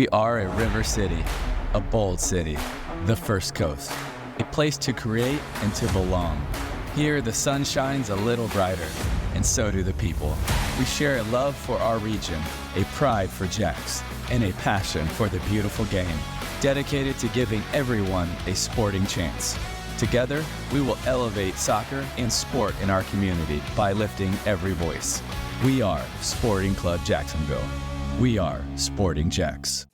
We are a river city, a bold city, the First Coast, a place to create and to belong. Here, the sun shines a little brighter, and so do the people. We share a love for our region, a pride for Jacks, and a passion for the beautiful game, dedicated to giving everyone a sporting chance. Together, we will elevate soccer and sport in our community by lifting every voice. We are Sporting Club Jacksonville. We are Sporting Jacks.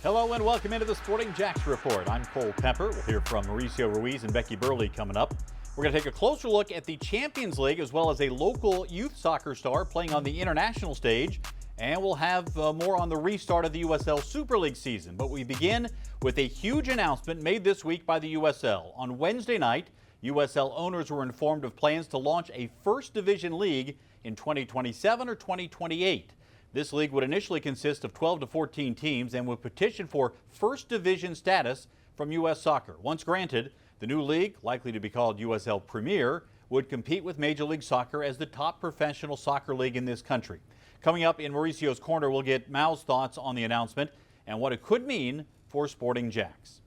Hello and welcome into the Sporting Jacks Report. I'm Cole Pepper. We'll hear from Mauricio Ruiz and Becky Burley coming up. We're going to take a closer look at the Champions League as well as a local youth soccer star playing on the international stage. And we'll have more on the restart of the USL Super League season. But we begin with a huge announcement made this week by the USL. On Wednesday night, USL owners were informed of plans to launch a First Division League in 2027 or 2028. This league would initially consist of 12 to 14 teams and would petition for First Division status from U.S. Soccer. Once granted, the new league, likely to be called USL Premier, would compete with Major League Soccer as the top professional soccer league in this country. Coming up in Mauricio's Corner, we'll get Mao's thoughts on the announcement and what it could mean for Sporting Jacks.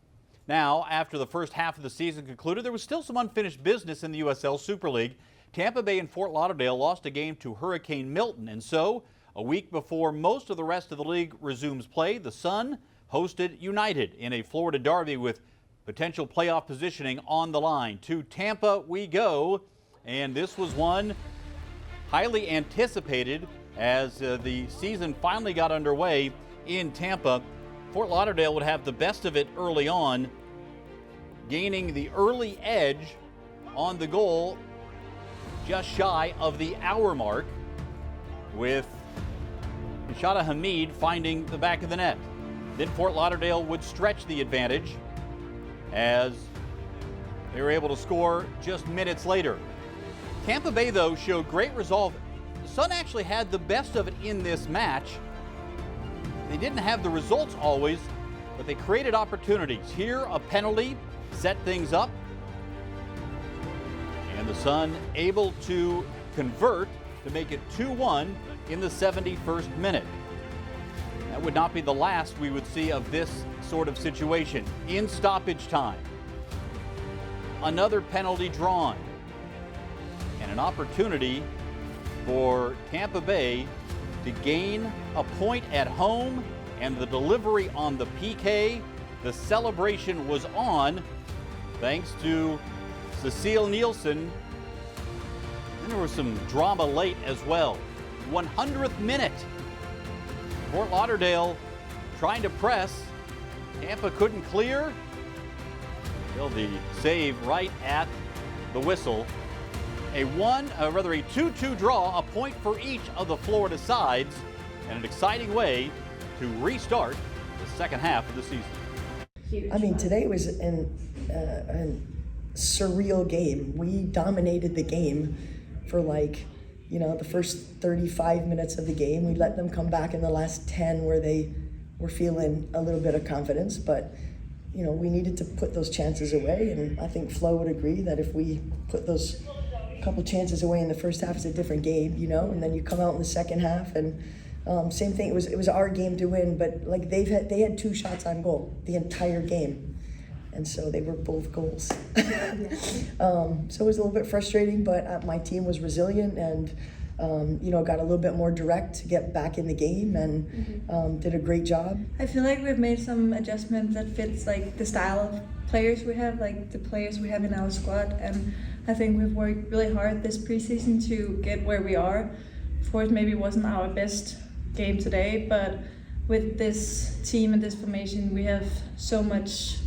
Now, after the first half of the season concluded, there was still some unfinished business in the USL Super League. Tampa Bay and Fort Lauderdale lost a game to Hurricane Milton, and so a week before most of the rest of the league resumes play, the Sun hosted United in a Florida derby with potential playoff positioning on the line. To Tampa we go, and this was one highly anticipated as the season finally got underway in Tampa. Fort Lauderdale would have the best of it early on, gaining the early edge on the goal just shy of the hour mark, with Shada Hamid finding the back of the net. Then Fort Lauderdale would stretch the advantage as they were able to score just minutes later. Tampa Bay, though, showed great resolve. The Sun actually had the best of it in this match. They didn't have the results always, but they created opportunities. Here, a penalty set things up, and the Sun able to convert to make it 2-1 in the 71st minute. That would not be the last we would see of this sort of situation. In stoppage time, another penalty drawn, and an opportunity for Tampa Bay to gain a point at home, and the delivery on the PK. The celebration was on thanks to Cecile Nielsen. And there was some drama late as well. 100th minute. Fort Lauderdale trying to press. Tampa couldn't clear. Still the save right at the whistle. A 2-2 draw, a point for each of the Florida sides, and an exciting way to restart the second half of the season. I mean, today was a surreal game. We dominated the game for the first 35 minutes of the game. We let them come back in the last 10 where they were feeling a little bit of confidence, but we needed to put those chances away, and I think Flo would agree that if we put those couple chances away in the first half, it's a different game, and then you come out in the second half and same thing. It was our game to win, but they had 2 shots on goal the entire game, and so they were both goals. So it was a little bit frustrating, but my team was resilient and got a little bit more direct to get back in the game, and did a great job. I feel like we've made some adjustments that fits the style of players we have, the players we have in our squad, and I think we've worked really hard this preseason to get where we are. Of course, maybe it wasn't our best game today, but with this team and this formation, we have so much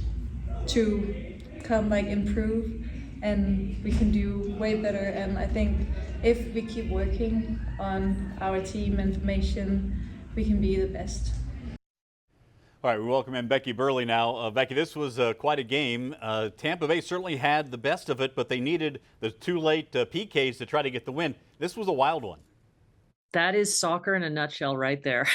to improve, and we can do way better. And I think if we keep working on our team and formation, we can be the best. All right, we welcome in Becky Burley now. Becky, this was quite a game. Tampa Bay certainly had the best of it, but they needed the two late PKs to try to get the win. This was a wild one. That is soccer in a nutshell right there.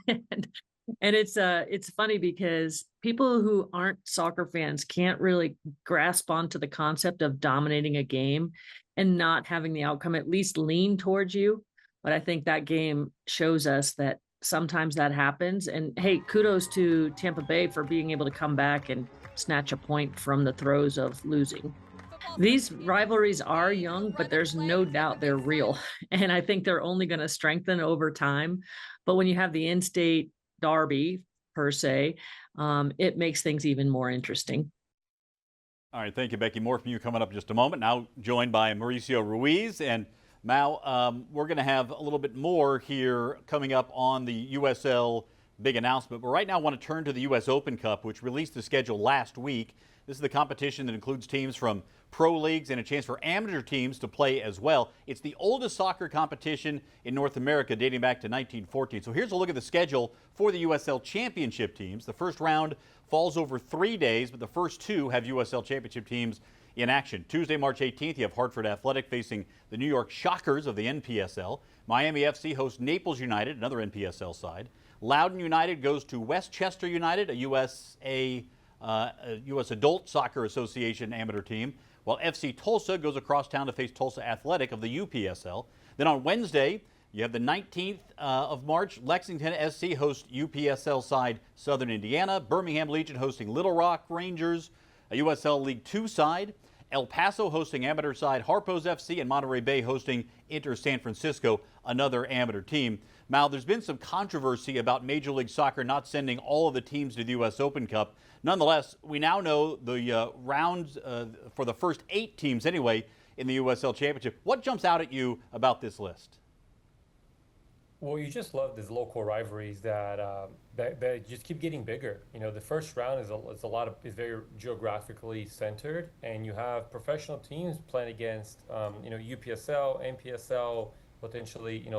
And it's funny because people who aren't soccer fans can't really grasp onto the concept of dominating a game and not having the outcome at least lean towards you. But I think that game shows us that sometimes that happens. And hey, kudos to Tampa Bay for being able to come back and snatch a point from the throes of losing. These rivalries are young, but there's no doubt they're real. And I think they're only going to strengthen over time. But when you have the in-state derby, per se, it makes things even more interesting. All right, thank you, Becky. More from you coming up in just a moment. Now joined by Mauricio Ruiz. And Mal, we're going to have a little bit more here coming up on the USL big announcement. But right now I want to turn to the U.S. Open Cup, which released the schedule last week. This is the competition that includes teams from pro leagues and a chance for amateur teams to play as well. It's the oldest soccer competition in North America, dating back to 1914. So here's a look at the schedule for the USL Championship teams. The first round falls over 3 days, but the first two have USL Championship teams in action. Tuesday, March 18th, you have Hartford Athletic facing the New York Shockers of the NPSL. Miami FC hosts Naples United, another NPSL side. Loudoun United goes to Westchester United, a U.S. Adult Soccer Association amateur team, while FC Tulsa goes across town to face Tulsa Athletic of the UPSL. Then on Wednesday, you have the 19th of March, Lexington SC hosts UPSL side Southern Indiana, Birmingham Legion hosting Little Rock Rangers, a USL League 2 side, El Paso hosting amateur side Harpo's FC, and Monterey Bay hosting Inter San Francisco, another amateur team. Mal, there's been some controversy about Major League Soccer not sending all of the teams to the U.S. Open Cup. Nonetheless, we now know the rounds for the first 8 teams anyway in the USL Championship. What jumps out at you about this list? Well, you just love these local rivalries that just keep getting bigger. You know, the first round is very geographically centered, and you have professional teams playing against UPSL, NPSL, potentially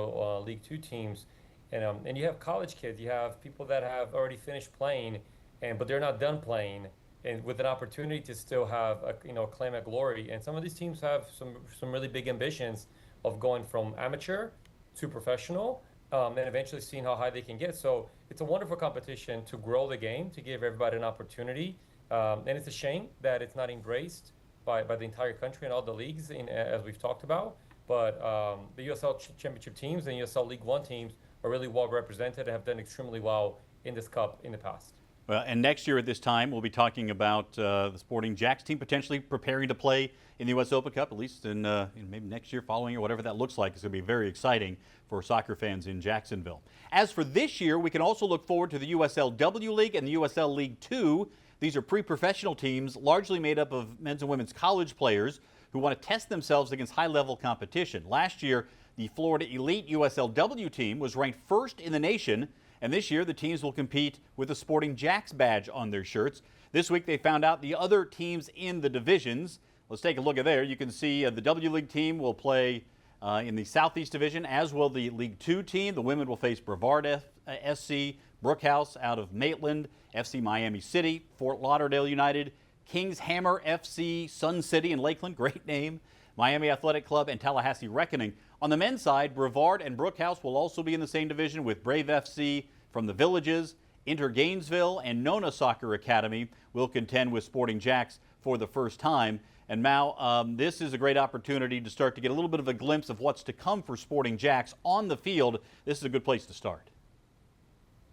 League 2 teams, and you have college kids. You have people that have already finished playing, but they're not done playing, and with an opportunity to still have a claim at glory. And some of these teams have some really big ambitions of going from amateur to professional, and eventually seeing how high they can get. So it's a wonderful competition to grow the game, to give everybody an opportunity. And it's a shame that it's not embraced by the entire country and all the leagues, as we've talked about. But the USL Championship teams and USL League 1 teams are really well represented and have done extremely well in this cup in the past. Well, and next year at this time, we'll be talking about the Sporting Jacks team potentially preparing to play in the U.S. Open Cup, at least in maybe next year, following or whatever that looks like. It's going to be very exciting for soccer fans in Jacksonville. As for this year, we can also look forward to the USL W League and the USL League 2. These are pre-professional teams, largely made up of men's and women's college players who want to test themselves against high-level competition. Last year, the Florida Elite USLW team was ranked first in the nation, and this year the teams will compete with the Sporting Jacks badge on their shirts. This week they found out the other teams in the divisions. Let's take a look at there. You can see the W League team will play in the Southeast Division, as will the League 2 team. The women will face Brevard SC, Brookhouse out of Maitland, FC Miami City, Fort Lauderdale United, Kings Hammer FC, Sun City in Lakeland, great name, Miami Athletic Club, and Tallahassee Reckoning. On the men's side, Brevard and Brookhouse will also be in the same division with Brave FC from the Villages. Inter Gainesville and Nona Soccer Academy will contend with Sporting Jacks for the first time. And Mal, this is a great opportunity to start to get a little bit of a glimpse of what's to come for Sporting Jacks on the field. This is a good place to start.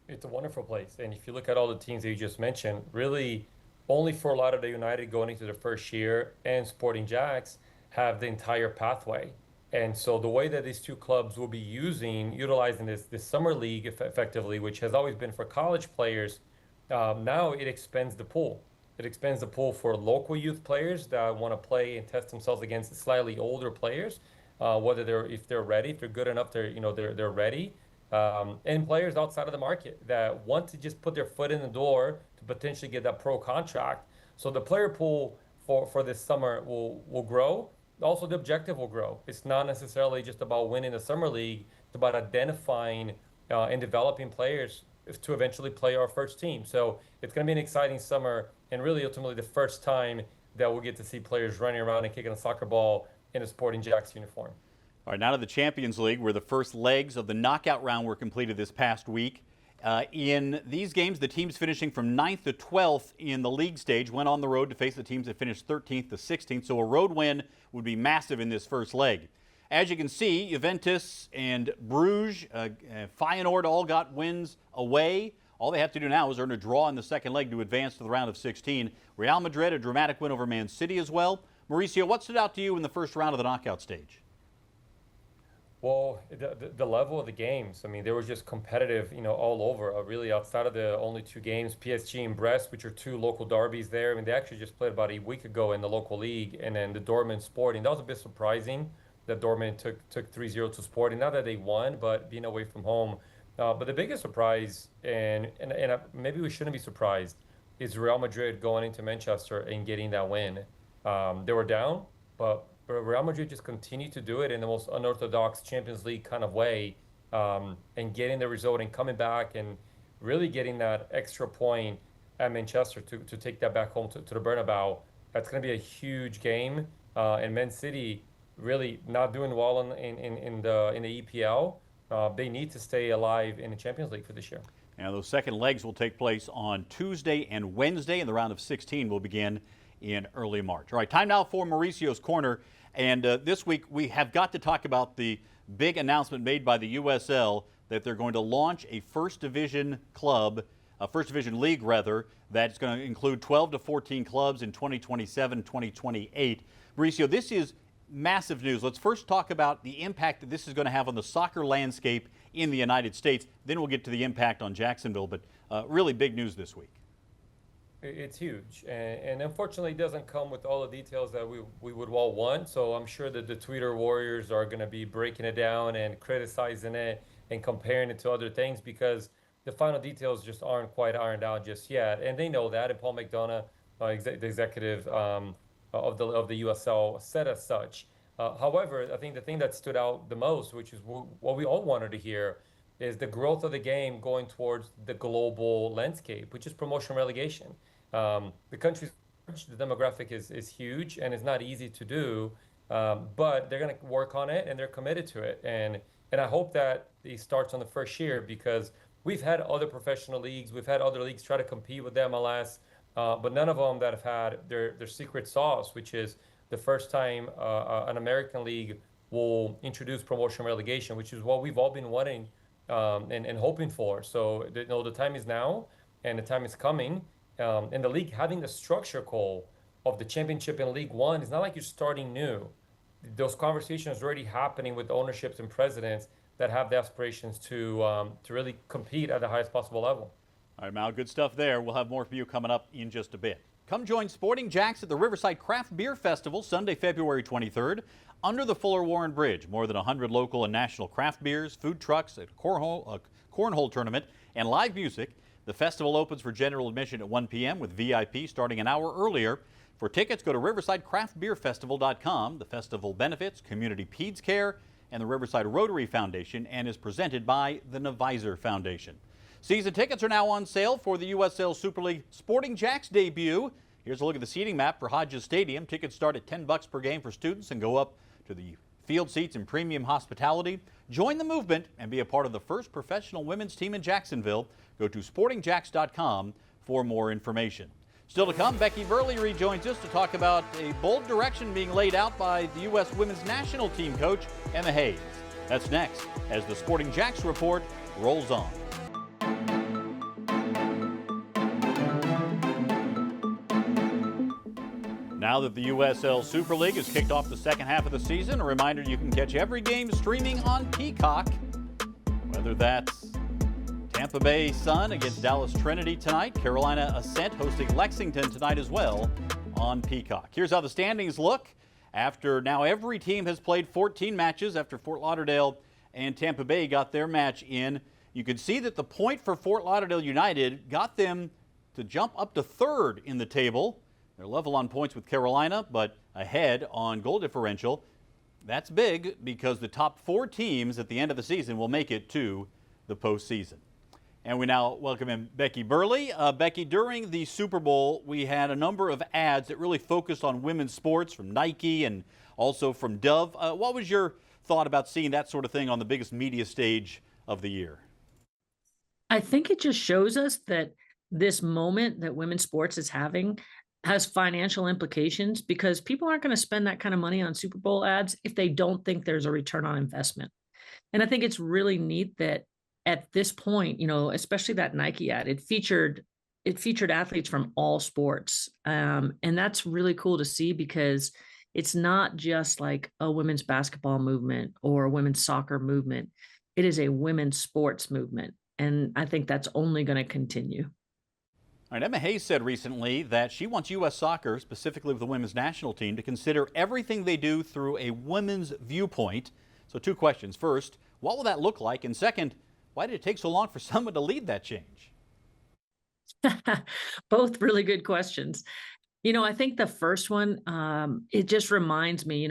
It's a wonderful place. And if you look at all the teams that you just mentioned, really only Fort Lauderdale United going into their first year and Sporting Jacks have the entire pathway. And so the way that these two clubs will be utilizing this summer league effectively, which has always been for college players, now it expands the pool. It expands the pool for local youth players that want to play and test themselves against slightly older players, whether if they're ready, if they're good enough, they're ready, and players outside of the market that want to just put their foot in the door to potentially get that pro contract. So the player pool for this summer will grow. Also, the objective will grow. It's not necessarily just about winning the summer league. It's about identifying and developing players to eventually play our first team. So it's going to be an exciting summer, and really ultimately the first time that we'll get to see players running around and kicking a soccer ball in a Sporting Jacks uniform. All right, now to the Champions League, where the first legs of the knockout round were completed this past week. In these games, the teams finishing from 9th to 12th in the league stage went on the road to face the teams that finished 13th to 16th, so a road win would be massive in this first leg. As you can see, Juventus and Bruges, Feyenoord all got wins away. All they have to do now is earn a draw in the second leg to advance to the round of 16. Real Madrid, a dramatic win over Man City as well. Mauricio, what stood out to you in the first round of the knockout stage? Well, the level of the games, I mean, they were just competitive, all over. Really, outside of the only two games, PSG and Brest, which are two local derbies there. I mean, they actually just played about a week ago in the local league, and then the Dortmund Sporting. That was a bit surprising that Dortmund took 3-0 to Sporting. Not that they won, but being away from home. But the biggest surprise, and maybe we shouldn't be surprised, is Real Madrid going into Manchester and getting that win. They were down, but Real Madrid just continued to do it in the most unorthodox Champions League kind of way, and getting the result and coming back and really getting that extra point at Manchester to take that back home to the Bernabeu. That's going to be a huge game. And Man City really not doing well in the EPL. They need to stay alive in the Champions League for this year. Now, those second legs will take place on Tuesday and Wednesday, and the round of 16 will begin in early March. All right, time now for Mauricio's Corner. And this week we have got to talk about the big announcement made by the USL that they're going to launch a first division league rather, that's going to include 12 to 14 clubs in 2027, 2028. Mauricio, this is massive news. Let's first talk about the impact that this is going to have on the soccer landscape in the United States. Then we'll get to the impact on Jacksonville, but really big news this week. It's huge, and unfortunately it doesn't come with all the details that we would all want. So I'm sure that the Twitter warriors are going to be breaking it down and criticizing it and comparing it to other things, because the final details just aren't quite ironed out just yet. And they know that, and Paul McDonough, the executive of the USL, said as such. However, I think the thing that stood out the most, which is what we all wanted to hear, is the growth of the game going towards the global landscape, which is promotion relegation. The country's the demographic is huge, and it's not easy to do, but they're going to work on it, and they're committed to it. And I hope that it starts on the first year, because we've had other professional leagues, we've had other leagues try to compete with the MLS, but none of them that have had their secret sauce, which is the first time an American league will introduce promotion relegation, which is what we've all been wanting and hoping for. So the time is now, and the time is coming. And the league having the structure call of the championship in League One, it's not like you're starting new. Those conversations are already happening with ownerships and presidents that have the aspirations to really compete at the highest possible level. All right, Mal, good stuff there. We'll have more for you coming up in just a bit. Come join Sporting Jacks at the Riverside Craft Beer Festival Sunday, February 23rd, under the Fuller Warren Bridge. More than 100 local and national craft beers, food trucks, a cornhole tournament, and live music. The festival opens for general admission at 1 p.m. with VIP starting an hour earlier. For tickets, go to riversidecraftbeerfestival.com. The festival benefits Community Peds Care and the Riverside Rotary Foundation and is presented by the Nevisor Foundation. Season tickets are now on sale for the USL Super League Sporting Jacks debut. Here's a look at the seating map for Hodges Stadium. Tickets start at $10 per game for students and go up to the field seats and premium hospitality. Join the movement and be a part of the first professional women's team in Jacksonville. Go to sportingjacks.com for more information. Still to come, Becky Burley rejoins us to talk about a bold direction being laid out by the U.S. women's national team coach, Emma Hayes. That's next as the Sporting Jacks report rolls on. Now that the USL Super League has kicked off the second half of the season, a reminder you can catch every game streaming on Peacock, whether that's Tampa Bay Sun against Dallas Trinity tonight, Carolina Ascent hosting Lexington tonight as well on Peacock. Here's how the standings look after now every team has played 14 matches after Fort Lauderdale and Tampa Bay got their match in. You can see that the point for Fort Lauderdale United got them to jump up to third in the table. They're level on points with Carolina, but ahead on goal differential. That's big because the top four teams at the end of the season will make it to the postseason. And we now welcome in Becky Burley. Becky, during the Super Bowl, we had a number of ads that really focused on women's sports from Nike and also from Dove. What was your thought about seeing that sort of thing on the biggest media stage of the year? I think it just shows us that this moment that women's sports is having has financial implications, because people aren't going to spend that kind of money on Super Bowl ads if they don't think there's a return on investment. And I think it's really neat that at this point, especially that Nike ad, it featured athletes from all sports. And that's really cool to see, because it's not just like a women's basketball movement or a women's soccer movement. It is a women's sports movement. And I think that's only going to continue. All right, Emma Hayes said recently that she wants U.S. Soccer, specifically with the women's national team, to consider everything they do through a women's viewpoint. So 2 questions. First, what will that look like? And second, why did it take so long for someone to lead that change? Both really good questions. I think the first one, it just reminds me,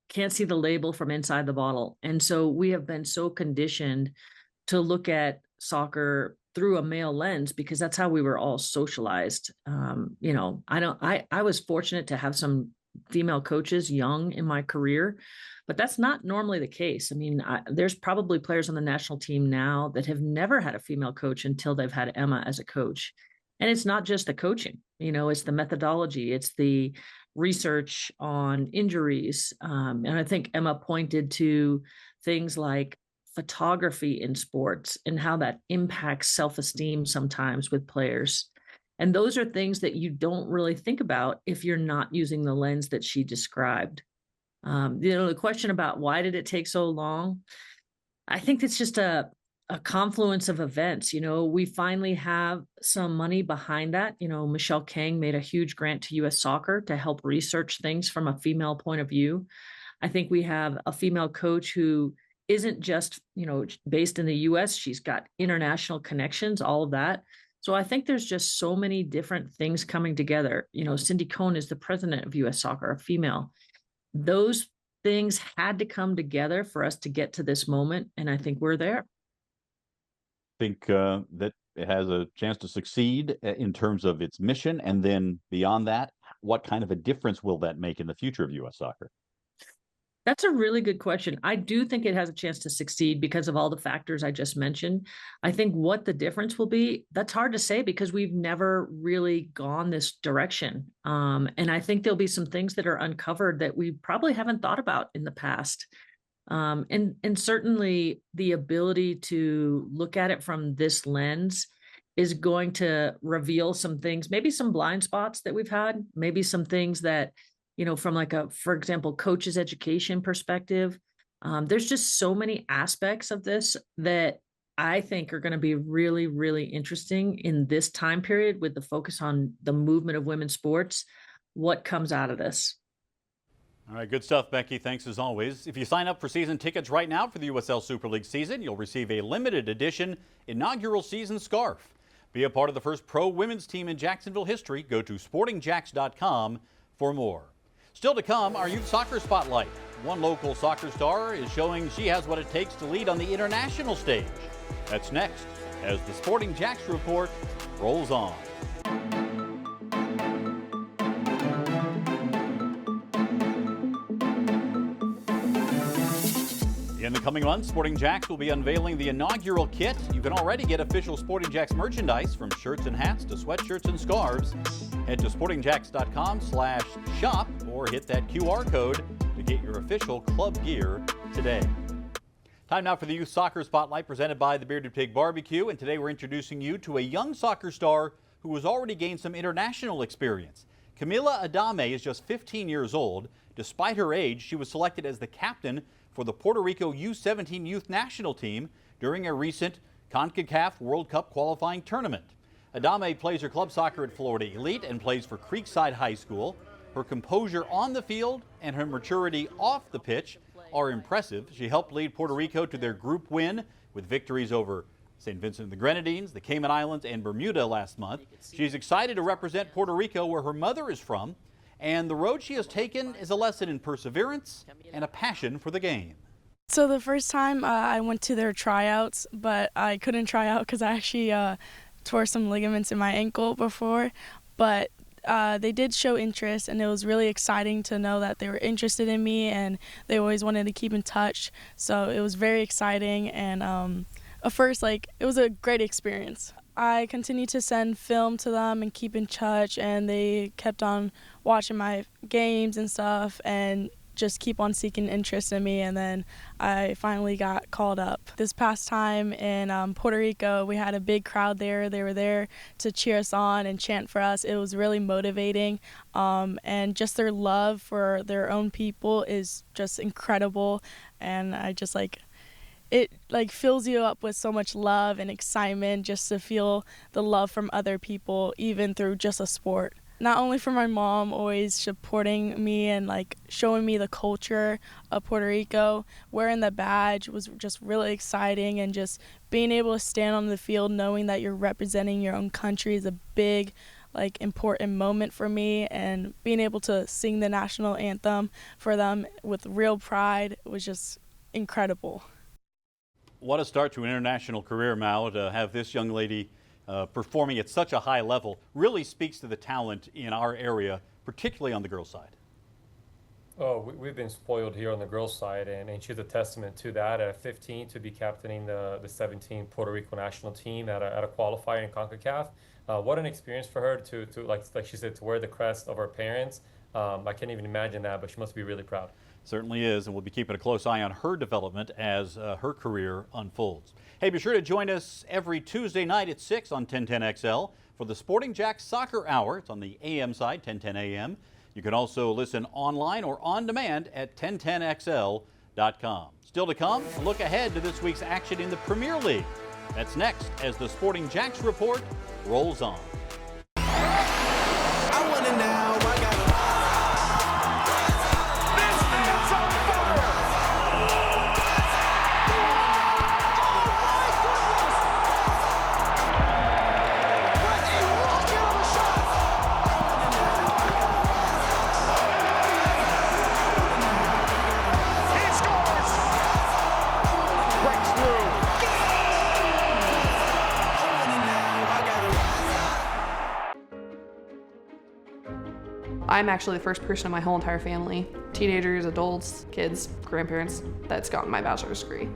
can't see the label from inside the bottle. And so we have been so conditioned to look at soccer through a male lens, because that's how we were all socialized. I was fortunate to have some female coaches young in my career, but that's not normally the case. I mean, there's probably players on the national team now that have never had a female coach until they've had Emma as a coach. And it's not just the coaching, it's the methodology, it's the research on injuries. And I think Emma pointed to things like photography in sports and how that impacts self-esteem sometimes with players. And those are things that you don't really think about if you're not using the lens that she described. The question about why did it take so long? I think it's just a confluence of events. We finally have some money behind that. Michelle Kang made a huge grant to U.S. Soccer to help research things from a female point of view. I think we have a female coach who isn't just, based in the U.S. She's got international connections, all of that. So I think there's just so many different things coming together. Cindy Cohn is the president of U.S. Soccer, a female. Those things had to come together for us to get to this moment, and I think we're there. Think that it has a chance to succeed in terms of its mission, and then beyond that, what kind of a difference will that make in the future of U.S. Soccer? That's a really good question. I do think it has a chance to succeed because of all the factors I just mentioned. I think what the difference will be, that's hard to say, because we've never really gone this direction. And I think there'll be some things that are uncovered that we probably haven't thought about in the past. And certainly the ability to look at it from this lens is going to reveal some things, maybe some blind spots that we've had, maybe some things that, from for example, coaches' education perspective. There's just so many aspects of this that I think are going to be really, really interesting in this time period, with the focus on the movement of women's sports. What comes out of this? All right, good stuff, Becky. Thanks as always. If you sign up for season tickets right now for the USL Super League season, you'll receive a limited edition inaugural season scarf. Be a part of the first pro women's team in Jacksonville history. Go to sportingjacks.com for more. Still to come, our youth soccer spotlight. One local soccer star is showing she has what it takes to lead on the international stage. That's next as the Sporting Jacks report rolls on. In the coming months, Sporting Jacks will be unveiling the inaugural kit. You can already get official Sporting Jacks merchandise, from shirts and hats to sweatshirts and scarves. Head to sportingjacks.com/shop or hit that QR code to get your official club gear today. Time now for the Youth Soccer Spotlight, presented by the Bearded Pig Barbecue. And today we're introducing you to a young soccer star who has already gained some international experience. Camila Adame is just 15 years old. Despite her age, she was selected as the captain for the Puerto Rico U-17 youth national team during a recent CONCACAF World Cup qualifying tournament. Adame plays her club soccer at Florida Elite and plays for Creekside High School. Her composure on the field and her maturity off the pitch are impressive. She helped lead Puerto Rico to their group win with victories over St. Vincent and the Grenadines, the Cayman Islands, and Bermuda last month. She's excited to represent Puerto Rico, where her mother is from, and the road she has taken is a lesson in perseverance and a passion for the game. So the first time I went to their tryouts, but I couldn't try out because I actually tore some ligaments in my ankle before. But they did show interest, and it was really exciting to know that they were interested in me, and they always wanted to keep in touch. So it was very exciting, and at first, it was a great experience. I continued to send film to them and keep in touch, and they kept on watching my games and stuff and just keep on seeking interest in me, and then I finally got called up. This past time in Puerto Rico, we had a big crowd there. They were there to cheer us on and chant for us. It was really motivating, and just their love for their own people is just incredible, and I just it fills you up with so much love and excitement just to feel the love from other people, even through just a sport. Not only for my mom always supporting me and showing me the culture of Puerto Rico, wearing the badge was just really exciting, and just being able to stand on the field knowing that you're representing your own country is a big important moment for me, and being able to sing the national anthem for them with real pride was just incredible. What a start to an international career, Mao, to have this young lady performing at such a high level really speaks to the talent in our area, particularly on the girls' side. Oh, we've been spoiled here on the girls' side, and she's a testament to that. At 15, to be captaining the 17 Puerto Rico national team at a qualifier in CONCACAF. What an experience for her to like she said, to wear the crest of her parents. I can't even imagine that, but she must be really proud. Certainly is, and we'll be keeping a close eye on her development as her career unfolds. Hey, be sure to join us every Tuesday night at 6 on 1010XL for the Sporting Jacks Soccer Hour. It's on the AM side, 1010 AM. You can also listen online or on demand at 1010XL.com. Still to come, a look ahead to this week's action in the Premier League. That's next as the Sporting Jacks Report rolls on. I want it now. I got it. I'm actually the first person in my whole entire family, teenagers, adults, kids, grandparents, that's gotten my bachelor's degree.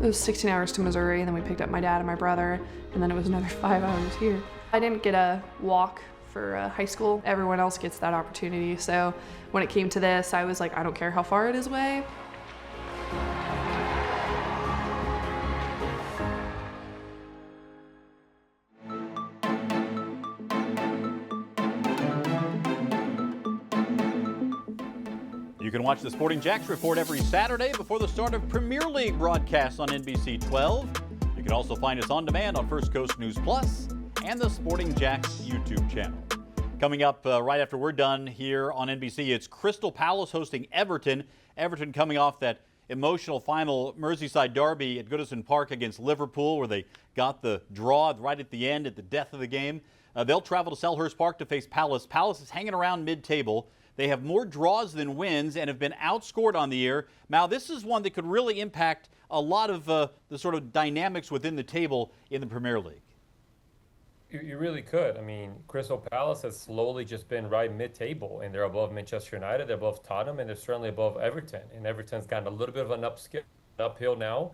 It was 16 hours to Missouri, and then we picked up my dad and my brother, and then it was another 5 hours here. I didn't get a walk for high school. Everyone else gets that opportunity, so when it came to this, I was like, I don't care how far it is away. You can watch the Sporting Jacks Report every Saturday before the start of Premier League broadcasts on NBC 12. You can also find us on demand on First Coast News Plus and the Sporting Jacks YouTube channel. Coming up right after we're done here on NBC, it's Crystal Palace hosting Everton. Everton coming off that emotional final Merseyside derby at Goodison Park against Liverpool, where they got the draw right at the end, at the death of the game. They'll travel to Selhurst Park to face Palace. Palace is hanging around mid-table. They have more draws than wins and have been outscored on the year. Now, this is one that could really impact a lot of the sort of dynamics within the table in the Premier League. You really could. I mean, Crystal Palace has slowly just been right mid-table, and they're above Manchester United, they're above Tottenham, and they're certainly above Everton. And Everton's gotten a little bit of an uphill now.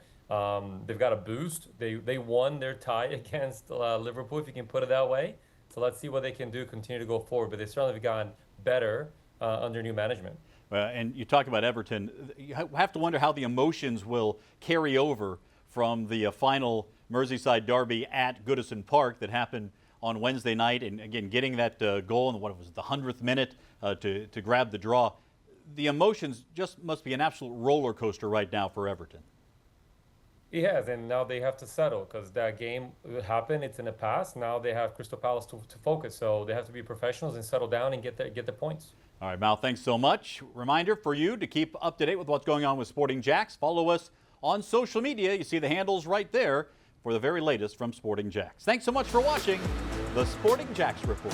They've got a boost. They won their tie against Liverpool, if you can put it that way. So let's see what they can do, continue to go forward. But they certainly have gotten better under new management. And you talk about Everton. You have to wonder how the emotions will carry over from the final Merseyside derby at Goodison Park that happened on Wednesday night. And again, getting that goal in the 100th minute to grab the draw. The emotions just must be an absolute roller coaster right now for Everton. It has, and now they have to settle because that game happened. It's in the past. Now they have Crystal Palace to focus. So they have to be professionals and settle down and get the points. All right, Mal, thanks so much. Reminder for you to keep up to date with what's going on with Sporting Jacks. Follow us on social media. You see the handles right there for the very latest from Sporting Jacks. Thanks so much for watching the Sporting Jacks Report.